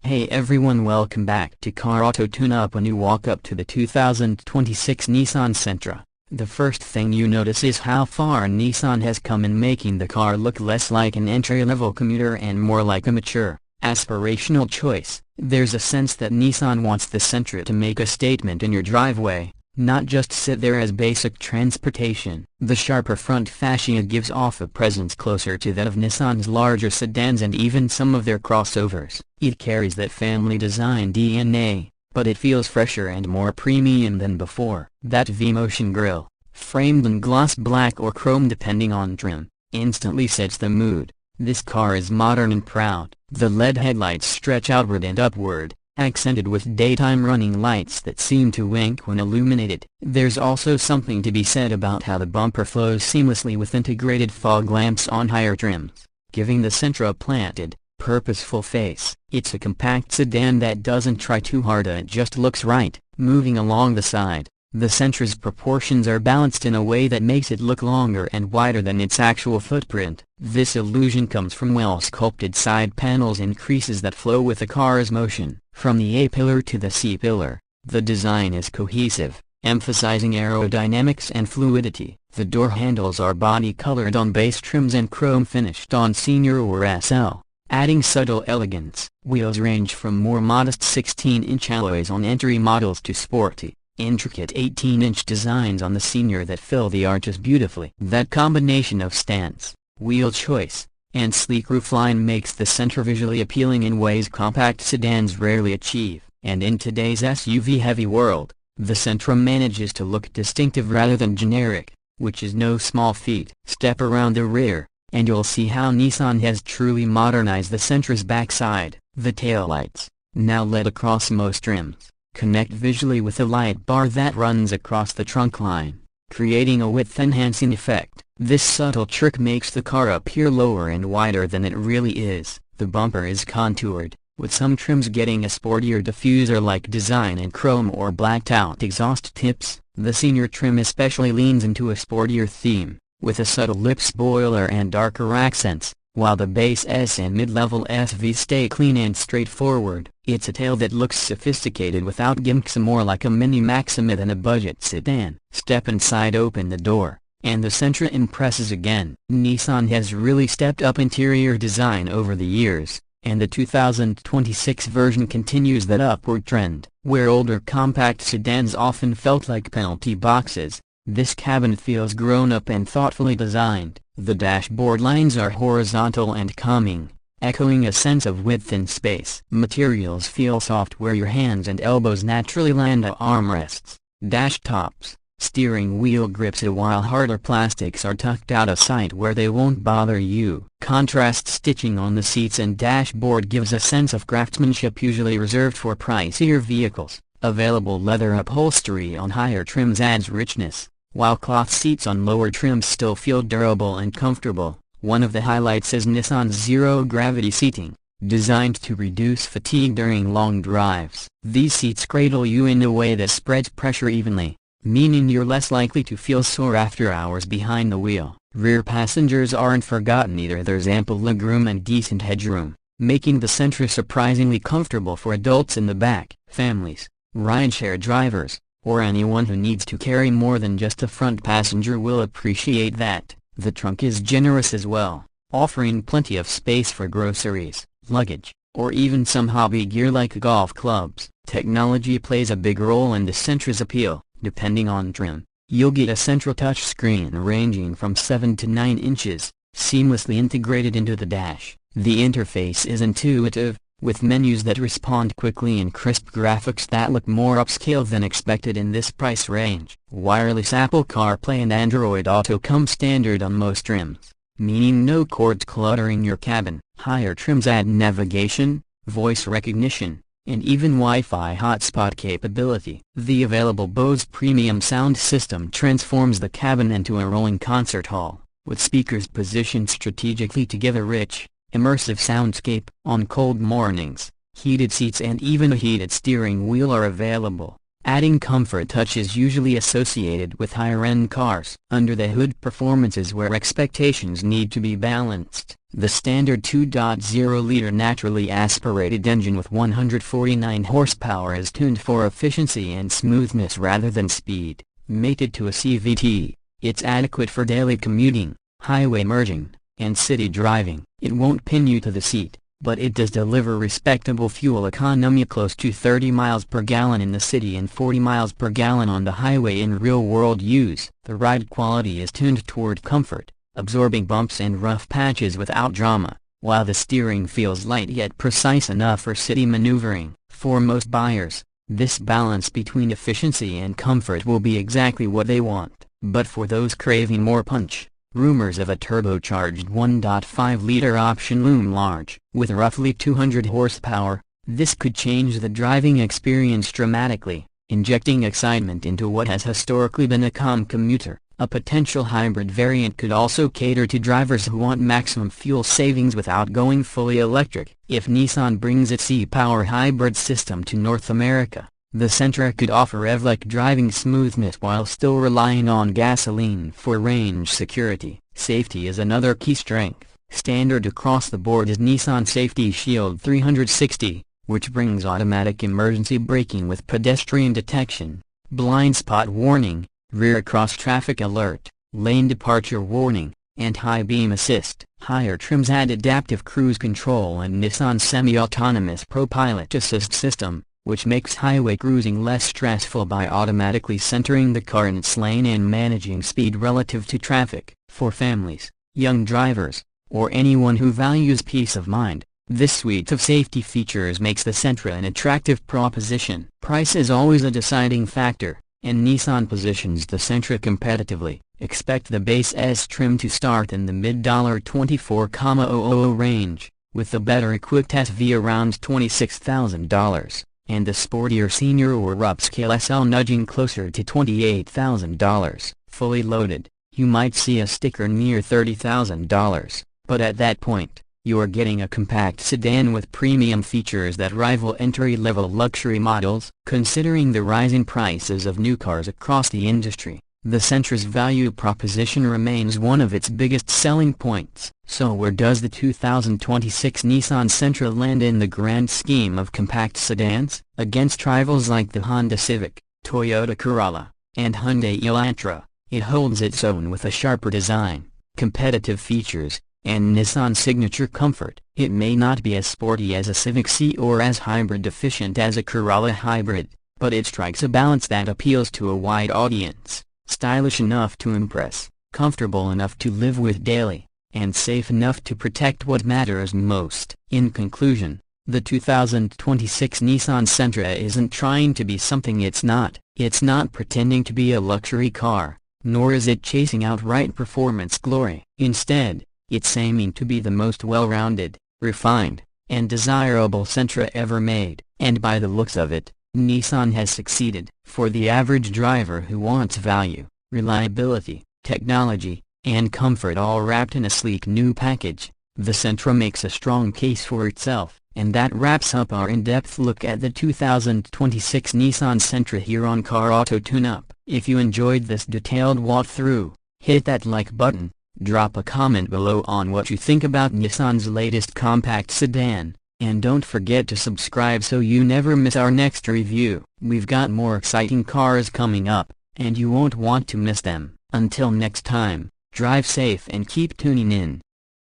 Hey everyone, welcome back to Car Auto Tune-Up. When you walk up to the 2026 Nissan Sentra, the first thing you notice is how far Nissan has come in making the car look less like an entry-level commuter and more like a mature, aspirational choice. There's a sense that Nissan wants the Sentra to make a statement in your driveway, not just sit there as basic transportation. The sharper front fascia gives off a presence closer to that of Nissan's larger sedans and even some of their crossovers. It carries that family design DNA, but it feels fresher and more premium than before. That V-Motion grille, framed in gloss black or chrome depending on trim, instantly sets the mood. This car is modern and proud. The LED headlights stretch outward and upward, accented with daytime running lights that seem to wink when illuminated. There's also something to be said about how the bumper flows seamlessly with integrated fog lamps on higher trims, giving the Sentra a planted, purposeful face. It's a compact sedan that doesn't try too hard, it just looks right. Moving along the side, the Sentra's proportions are balanced in a way that makes it look longer and wider than its actual footprint. This illusion comes from well-sculpted side panels and creases that flow with the car's motion. From the A-pillar to the C-pillar, the design is cohesive, emphasizing aerodynamics and fluidity. The door handles are body-colored on base trims and chrome-finished on Senior or SL, adding subtle elegance. Wheels range from more modest 16-inch alloys on entry models to sporty, intricate 18-inch designs on the Senior that fill the arches beautifully. That combination of stance, wheel choice, and sleek roofline makes the Sentra visually appealing in ways compact sedans rarely achieve. And in today's SUV-heavy world, the Sentra manages to look distinctive rather than generic, which is no small feat. Step around the rear, and you'll see how Nissan has truly modernized the Sentra's backside. The taillights, now LED across most trims, connect visually with a light bar that runs across the trunk line, creating a width-enhancing effect. This subtle trick makes the car appear lower and wider than it really is. The bumper is contoured, with some trims getting a sportier diffuser-like design and chrome or blacked-out exhaust tips. The Senior trim especially leans into a sportier theme, with a subtle lip spoiler and darker accents, while the base S and mid-level SV stay clean and straightforward. It's a tail that looks sophisticated without gimmicks, more like a mini Maxima than a budget sedan. Step inside, open the door, and the Sentra impresses again. Nissan has really stepped up interior design over the years, and the 2026 version continues that upward trend. Where older compact sedans often felt like penalty boxes, this cabin feels grown-up and thoughtfully designed. The dashboard lines are horizontal and calming, echoing a sense of width and space. Materials feel soft where your hands and elbows naturally land on armrests, dash tops, steering wheel grips, while harder plastics are tucked out of sight where they won't bother you. Contrast stitching on the seats and dashboard gives a sense of craftsmanship usually reserved for pricier vehicles. Available leather upholstery on higher trims adds richness, while cloth seats on lower trims still feel durable and comfortable. One of the highlights is Nissan's zero-gravity seating, designed to reduce fatigue during long drives. These seats cradle you in a way that spreads pressure evenly, meaning you're less likely to feel sore after hours behind the wheel. Rear passengers aren't forgotten either. There's ample legroom and decent headroom, making the Sentra surprisingly comfortable for adults in the back. Families, rideshare drivers, or anyone who needs to carry more than just a front passenger will appreciate that. The trunk is generous as well, offering plenty of space for groceries, luggage, or even some hobby gear like golf clubs. Technology plays a big role in the Sentra's appeal. Depending on trim, you'll get a Sentra touchscreen ranging from 7 to 9 inches, seamlessly integrated into the dash. The interface is intuitive, with menus that respond quickly and crisp graphics that look more upscale than expected in this price range. Wireless Apple CarPlay and Android Auto come standard on most trims, meaning no cords cluttering your cabin. Higher trims add navigation, voice recognition, and even Wi-Fi hotspot capability. The available Bose premium sound system transforms the cabin into a rolling concert hall, with speakers positioned strategically to give a rich, immersive soundscape. On cold mornings, heated seats and even a heated steering wheel are available, adding comfort touches usually associated with higher-end cars. Under the hood, performance is where expectations need to be balanced. The standard 2.0-liter naturally aspirated engine with 149 horsepower is tuned for efficiency and smoothness rather than speed. Mated to a CVT, it's adequate for daily commuting, highway merging, and city driving. It won't pin you to the seat, but it does deliver respectable fuel economy, close to 30 miles per gallon in the city and 40 miles per gallon on the highway in real-world use. The ride quality is tuned toward comfort, absorbing bumps and rough patches without drama, while the steering feels light yet precise enough for city maneuvering. For most buyers, this balance between efficiency and comfort will be exactly what they want. But for those craving more punch, rumors of a turbocharged 1.5-liter option loom large. With roughly 200 horsepower, this could change the driving experience dramatically, injecting excitement into what has historically been a calm commuter. A potential hybrid variant could also cater to drivers who want maximum fuel savings without going fully electric. If Nissan brings its e-Power hybrid system to North America, the Sentra could offer EV-like driving smoothness while still relying on gasoline for range security. Safety is another key strength. Standard across the board is Nissan Safety Shield 360, which brings automatic emergency braking with pedestrian detection, blind spot warning, rear cross-traffic alert, lane departure warning, and high beam assist. Higher trims add adaptive cruise control and Nissan semi-autonomous ProPilot assist system, which makes highway cruising less stressful by automatically centering the car in its lane and managing speed relative to traffic. For families, young drivers, or anyone who values peace of mind, this suite of safety features makes the Sentra an attractive proposition. Price is always a deciding factor, and Nissan positions the Sentra competitively. Expect the base S trim to start in the mid-$24,000 range, with the better-equipped SV around $26,000, and the sportier senior or upscale SL nudging closer to $28,000. Fully loaded, you might see a sticker near $30,000, but at that point, you're getting a compact sedan with premium features that rival entry-level luxury models. Considering the rising prices of new cars across the industry, the Sentra's value proposition remains one of its biggest selling points. So where does the 2026 Nissan Sentra land in the grand scheme of compact sedans? Against rivals like the Honda Civic, Toyota Corolla, and Hyundai Elantra, it holds its own with a sharper design, competitive features, and Nissan signature comfort. It may not be as sporty as a Civic C or as hybrid efficient as a Corolla hybrid, but it strikes a balance that appeals to a wide audience. Stylish enough to impress, comfortable enough to live with daily, and safe enough to protect what matters most. In conclusion, the 2026 Nissan Sentra isn't trying to be something it's not. It's not pretending to be a luxury car, nor is it chasing outright performance glory. Instead, it's aiming to be the most well-rounded, refined, and desirable Sentra ever made. And by the looks of it, Nissan has succeeded. For the average driver who wants value, reliability, technology, and comfort all wrapped in a sleek new package, the Sentra makes a strong case for itself. And that wraps up our in-depth look at the 2026 Nissan Sentra here on Car Auto Tune-Up. If you enjoyed this detailed walkthrough, hit that like button. Drop a comment below on what you think about Nissan's latest compact sedan, and don't forget to subscribe so you never miss our next review. We've got more exciting cars coming up, and you won't want to miss them. Until next time, drive safe and keep tuning in.